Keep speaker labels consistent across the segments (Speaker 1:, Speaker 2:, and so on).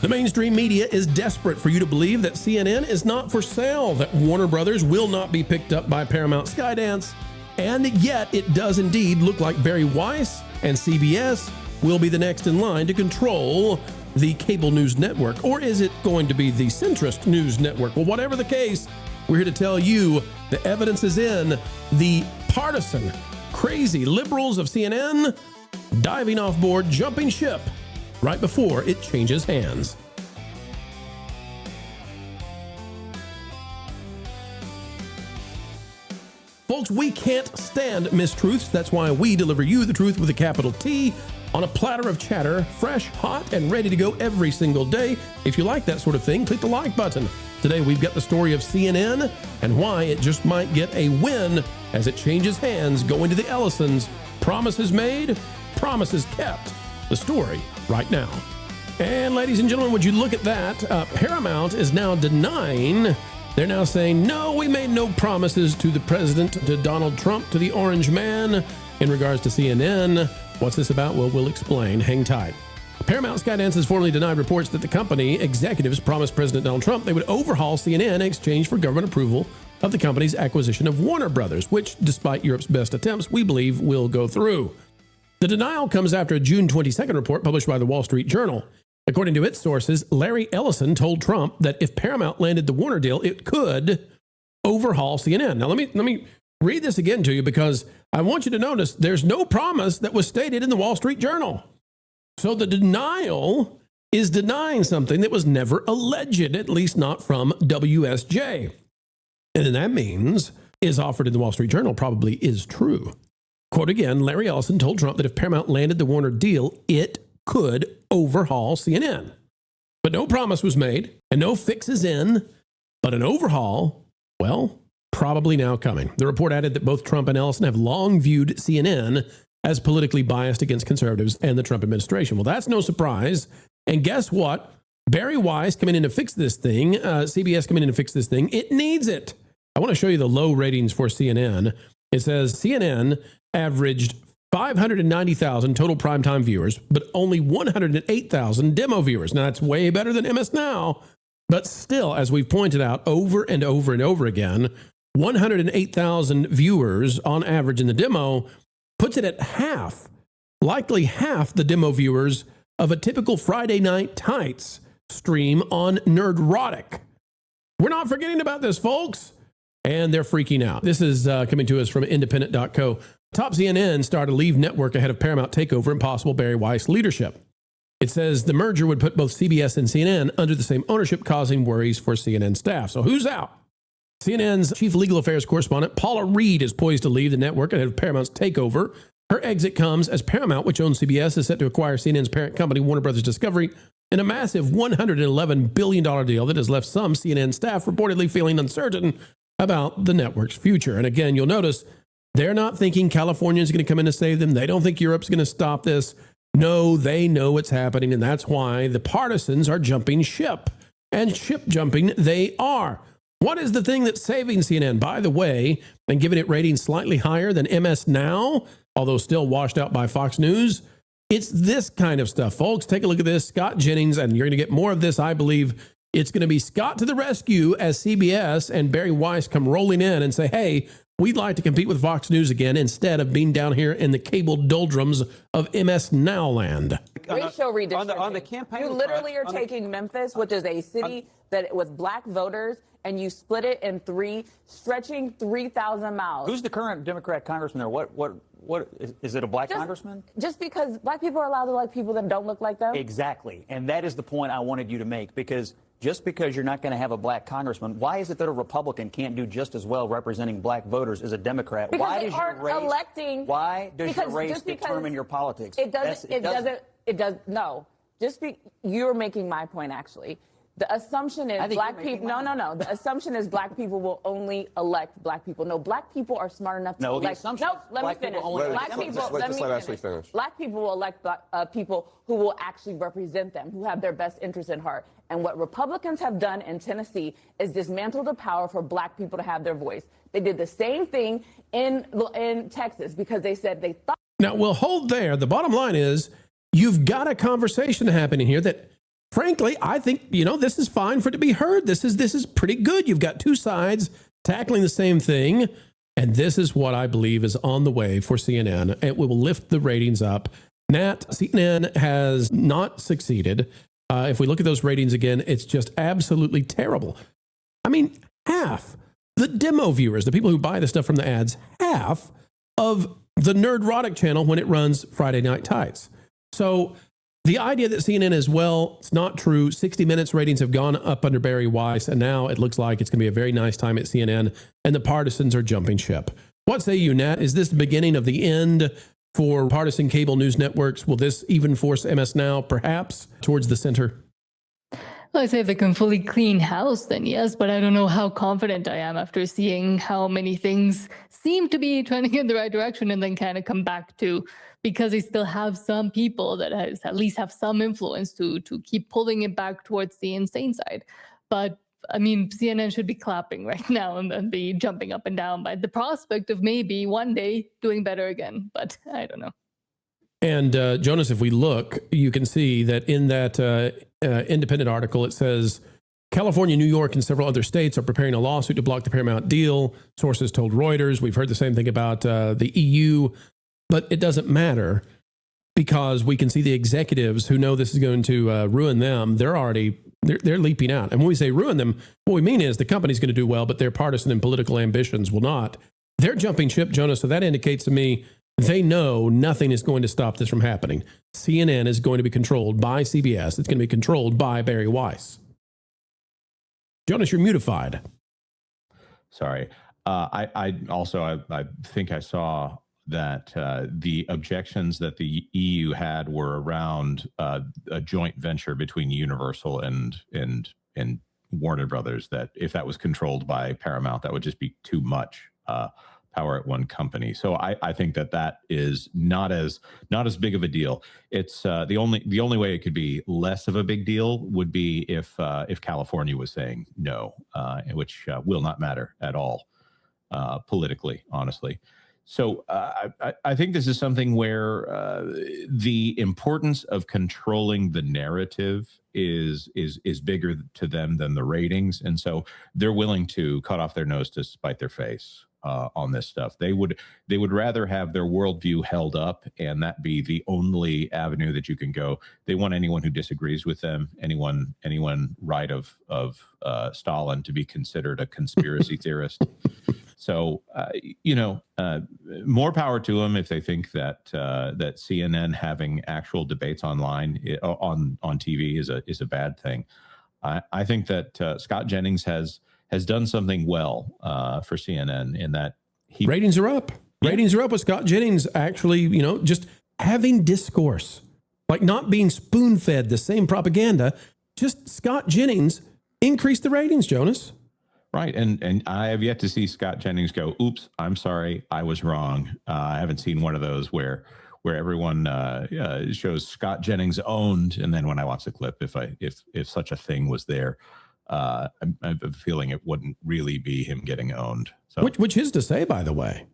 Speaker 1: The mainstream media is desperate for you to believe that CNN is not for sale, that Warner Brothers will not be picked up by Paramount Skydance, and yet it does indeed look like Bari Weiss and CBS will be the next in line to control the cable news network. Or is it going to be the centrist news network? Well, whatever the case, we're here to tell you the evidence is in. The partisan, crazy liberals of CNN diving off board, jumping ship right before it changes hands. Folks, we can't stand mistruths. That's why we deliver you the truth with a capital T on a platter of chatter, fresh, hot, and ready to go every single day. If you like that sort of thing, click the like button. Today, we've got the story of CNN and why it just might get a win as it changes hands going to the Ellisons. Promises made, promises kept. The story right now. And ladies and gentlemen, would you look at that? Paramount is now denying. They're now saying, no, we made no promises to the president, to Donald Trump, to the Orange Man in regards to CNN. What's this about? Well, we'll explain. Hang tight. Paramount Skydance has formally denied reports that the company executives promised President Donald Trump they would overhaul CNN in exchange for government approval of the company's acquisition of Warner Brothers, which, despite Europe's best attempts, we believe will go through. The denial comes after a June 22nd report published by the Wall Street Journal. According to its sources, Larry Ellison told Trump that if Paramount landed the Warner deal, it could overhaul CNN. Now, let me read this again to you because I want you to notice there's no promise that was stated in the Wall Street Journal. So the denial is denying something that was never alleged, at least not from WSJ. And then that means is offered in the Wall Street Journal probably is true. Quote again, Larry Ellison told Trump that if Paramount landed the Warner deal, it could overhaul CNN. But no promise was made and no fixes in, but an overhaul, well, probably now coming. The report added that both Trump and Ellison have long viewed CNN as politically biased against conservatives and the Trump administration. Well, that's no surprise. And guess what? Bari Weiss coming in to fix this thing, CBS coming in to fix this thing, it needs it. I want to show you the low ratings for CNN. It says CNN averaged 590,000 total primetime viewers, but only 108,000 demo viewers. Now, that's way better than MS Now, but still, as we've pointed out over and over and over again, 108,000 viewers on average in the demo puts it at half, likely half the demo viewers of a typical Friday Night Tights stream on Nerdrotic. We're not forgetting about this, folks. And they're freaking out. This is coming to us from independent.co. Top CNN star to leave network ahead of Paramount takeover and possible Bari Weiss leadership. It says the merger would put both CBS and CNN under the same ownership, causing worries for CNN staff. So who's out? CNN's chief legal affairs correspondent, Paula Reed, is poised to leave the network ahead of Paramount's takeover. Her exit comes as Paramount, which owns CBS, is set to acquire CNN's parent company, Warner Brothers Discovery, in a massive $111 billion deal that has left some CNN staff reportedly feeling uncertain about the network's future. And again, you'll notice they're not thinking California is going to come in to save them. They don't think Europe's going to stop this. No, they know it's happening, and that's why the partisans are jumping ship. And ship jumping they are. What is the thing that's saving CNN, by the way, and giving it ratings slightly higher than MS Now, although still washed out by Fox News? It's this kind of stuff, folks. Take a look at this. Scott Jennings, and you're going to get more of this, I believe. It's going to be Scott to the rescue as CBS and Bari Weiss come rolling in and say, hey, we'd like to compete with Fox News again instead of being down here in the cable doldrums of MS Now land.
Speaker 2: Racial redistricting.
Speaker 3: On the campaign,
Speaker 2: you literally are taking Memphis, which is a city that with black voters, and you split it in three, stretching 3,000 miles.
Speaker 3: Who's the current Democrat congressman there? What is it a black congressman?
Speaker 2: Just because black people are allowed to like people that don't look like them?
Speaker 3: Exactly. And that is the point I wanted you to make, because just because you're not going to have a black congressman, why is it that a Republican can't do just as well representing black voters as a Democrat?
Speaker 2: Because
Speaker 3: why
Speaker 2: they aren't electing.
Speaker 3: Why does your race determine your politics?
Speaker 2: It doesn't. No. You're making my point, actually. The assumption is black people. No. The assumption is black people will only elect black people. No, black people are smart enough to elect.
Speaker 3: The assumption.
Speaker 2: No, let me finish. Black people will elect people who will actually represent them, who have their best interests in heart. And what Republicans have done in Tennessee is dismantle the power for black people to have their voice. They did the same thing in Texas because they said they thought.
Speaker 1: Now, we'll hold there. The bottom line is you've got a conversation happening here that frankly, I think, you know, this is fine for it to be heard. This is pretty good. You've got two sides tackling the same thing. And this is what I believe is on the way for CNN. It will lift the ratings up. Nat, CNN has not succeeded. If we look at those ratings again, it's just absolutely terrible. I mean, half the demo viewers, the people who buy the stuff from the ads, half of the Nerdrotic channel when it runs Friday Night Tights. So the idea that CNN is, well, it's not true. 60 Minutes ratings have gone up under Bari Weiss, and now it looks like it's going to be a very nice time at CNN, and the partisans are jumping ship. What say you, Nat? Is this the beginning of the end for partisan cable news networks? Will this even force MS Now, perhaps, towards the center?
Speaker 4: Well, I say if they can fully clean house, then yes, but I don't know how confident I am after seeing how many things seem to be trending in the right direction and then kind of come back to, because they still have some people that at least have some influence to keep pulling it back towards the insane side. But I mean, CNN should be clapping right now and be jumping up and down by the prospect of maybe one day doing better again, but I don't know.
Speaker 1: And Jonas, if we look, you can see that in that independent article, it says California, New York, and several other states are preparing a lawsuit to block the Paramount deal. Sources told Reuters. We've heard the same thing about the EU, but it doesn't matter because we can see the executives who know this is going to ruin them. They're leaping out. And when we say ruin them, what we mean is the company's going to do well, but their partisan and political ambitions will not. They're jumping ship, Jonas. So that indicates to me they know nothing is going to stop this from happening. CNN is going to be controlled by CBS. It's going to be controlled by Bari Weiss. Jonas, you're mutified.
Speaker 5: Sorry. I think I saw that the objections that the EU had were around a joint venture between Universal and Warner Brothers, that if that was controlled by Paramount, that would just be too much power at one company. So I think that is not as big of a deal. It's the only way it could be less of a big deal would be if California was saying no, which will not matter at all politically, honestly. So I think this is something where the importance of controlling the narrative is bigger to them than the ratings, and so they're willing to cut off their nose to spite their face on this stuff. They would rather have their worldview held up, and that be the only avenue that you can go. They want anyone who disagrees with them, anyone right of Stalin, to be considered a conspiracy theorist. So more power to them if they think that CNN having actual debates online on TV is a bad thing. I think that Scott Jennings has done something well for CNN in that
Speaker 1: ratings are up. Yeah. Ratings are up with Scott Jennings actually, just having discourse, like not being spoon-fed the same propaganda. Just Scott Jennings increased the ratings, Jonas.
Speaker 5: Right, and I have yet to see Scott Jennings go, oops, I'm sorry, I was wrong. I haven't seen one of those where everyone shows Scott Jennings owned, and then when I watch the clip, if such a thing was there, I have a feeling it wouldn't really be him getting owned. So.
Speaker 1: Which is to say, by the way,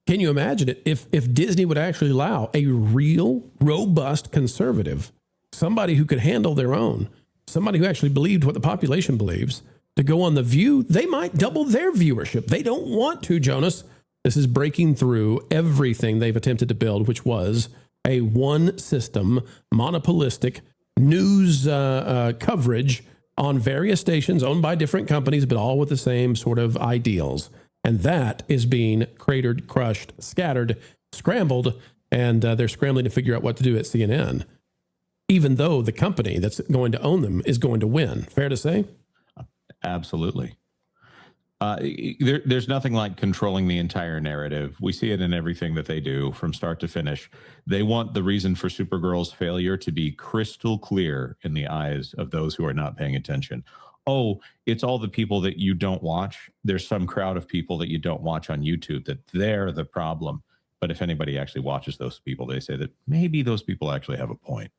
Speaker 1: can you imagine it if Disney would actually allow a real, robust conservative, somebody who could handle their own, somebody who actually believed what the population believes, to go on The View? They might double their viewership. They don't want to, Jonas. This is breaking through everything they've attempted to build, which was a one system, monopolistic news coverage on various stations owned by different companies, but all with the same sort of ideals. And that is being cratered, crushed, scattered, scrambled, and they're scrambling to figure out what to do at CNN, even though the company that's going to own them is going to win. Fair to say?
Speaker 5: Absolutely. There's nothing like controlling the entire narrative. We see it in everything that they do from start to finish. They want the reason for Supergirl's failure to be crystal clear in the eyes of those who are not paying attention. Oh, it's all the people that you don't watch. There's some crowd of people that you don't watch on YouTube that they're the problem. But if anybody actually watches those people, they say that maybe those people actually have a point.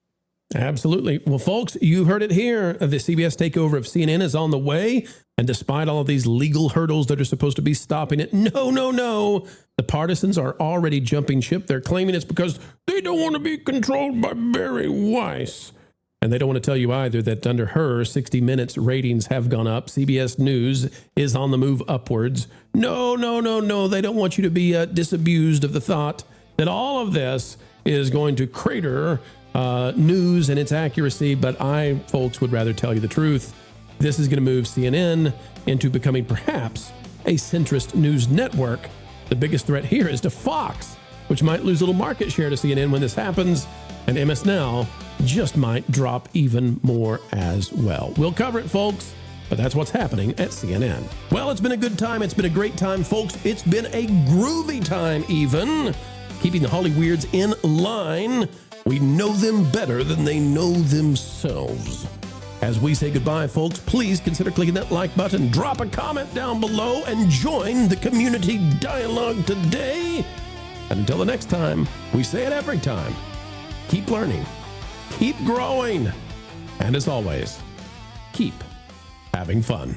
Speaker 1: Absolutely. Well, folks, you heard it here. The CBS takeover of CNN is on the way. And despite all of these legal hurdles that are supposed to be stopping it, no. The partisans are already jumping ship. They're claiming it's because they don't want to be controlled by Bari Weiss. And they don't want to tell you either that under her, 60 Minutes ratings have gone up. CBS News is on the move upwards. No. They don't want you to be disabused of the thought that all of this is going to crater news and its accuracy. But I, folks, would rather tell you the truth. This is going to move CNN into becoming perhaps a centrist news network. The biggest threat here is to Fox, which might lose a little market share to CNN when this happens. And MS Now just might drop even more as well. We'll cover it, folks, but that's what's happening at CNN. Well, it's been a good time. It's been a great time, folks. It's been a groovy time even. Keeping the Holly Weirds in line. We know them better than they know themselves. As we say goodbye, folks, please consider clicking that like button, drop a comment down below, and join the community dialogue today. And until the next time, we say it every time. Keep learning, keep growing, and as always, keep having fun.